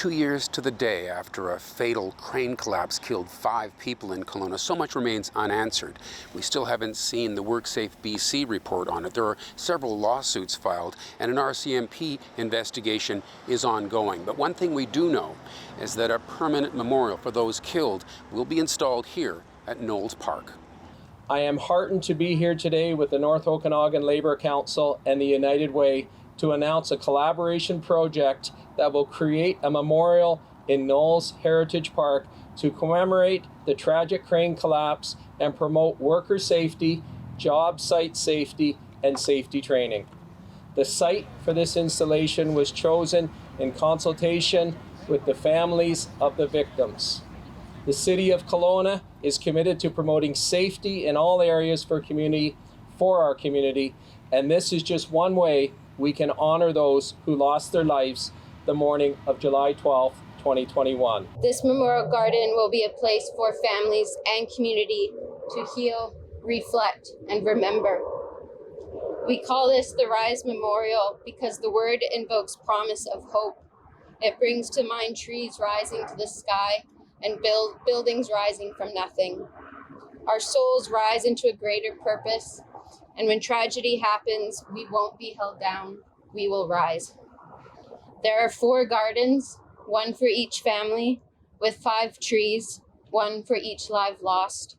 2 years to the day after a fatal crane collapse killed 5 people in Kelowna, so much remains unanswered. We still haven't seen the WorkSafe BC report on it. There are several lawsuits filed, and an RCMP investigation is ongoing. But one thing we do know is that a permanent memorial for those killed will be installed here at Knowles Park. I am heartened to be here today with the North Okanagan Labour Council and the United Way to announce a collaboration project that will create a memorial in Knowles Heritage Park to commemorate the tragic crane collapse and promote worker safety, job site safety, and safety training. The site for this installation was chosen in consultation with the families of the victims. The City of Kelowna is committed to promoting safety in all areas for our community, and this is just one way we can honor those who lost their lives the morning of July 12th, 2021. This memorial garden will be a place for families and community to heal, reflect, and remember. We call this the Rise Memorial because the word invokes promise of hope. It brings to mind trees rising to the sky and buildings rising from nothing. Our souls rise into a greater purpose, and when tragedy happens, we won't be held down, we will rise. There are 4 gardens, 1 for each family, with 5 trees, 1 for each life lost.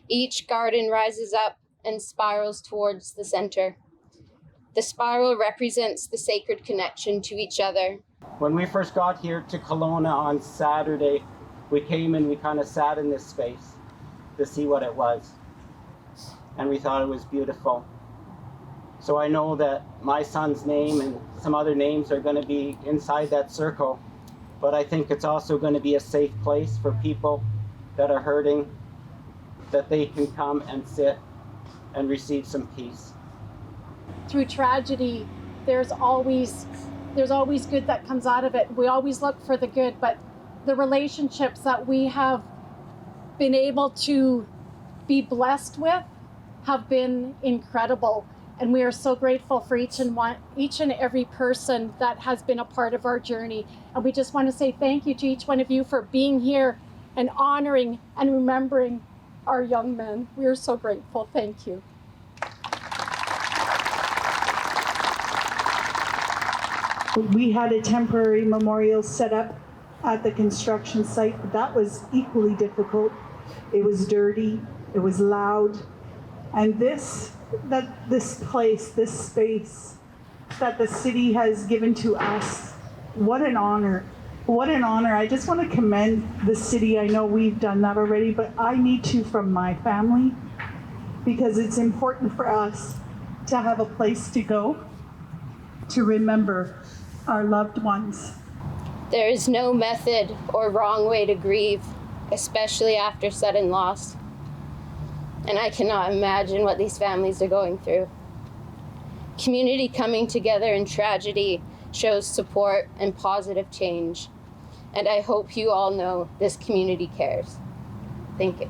Each garden rises up and spirals towards the center. The spiral represents the sacred connection to each other. When we first got here to Kelowna on Saturday, we came and we kind of sat in this space to see what it was. And we thought it was beautiful. So I know that my son's name and some other names are going to be inside that circle, but I think it's also going to be a safe place for people that are hurting, that they can come and sit and receive some peace. Through tragedy, there's always good that comes out of it. We always look for the good, but the relationships that we have been able to be blessed with have been incredible, and we are so grateful for each and every person that has been a part of our journey. And we just want to say thank you to each one of you for being here and honoring and remembering our young men. We are so grateful. Thank you. We had a temporary memorial set up at the construction site, but that was equally difficult. It was dirty, it was loud, and this place, this space that the city has given to us, what an honor. What an honor. I just want to commend the city. I know we've done that already, but I need to from my family, because it's important for us to have a place to go to remember our loved ones. There is no method or wrong way to grieve, especially after sudden loss. And I cannot imagine what these families are going through. Community coming together in tragedy shows support and positive change. And I hope you all know this community cares. Thank you.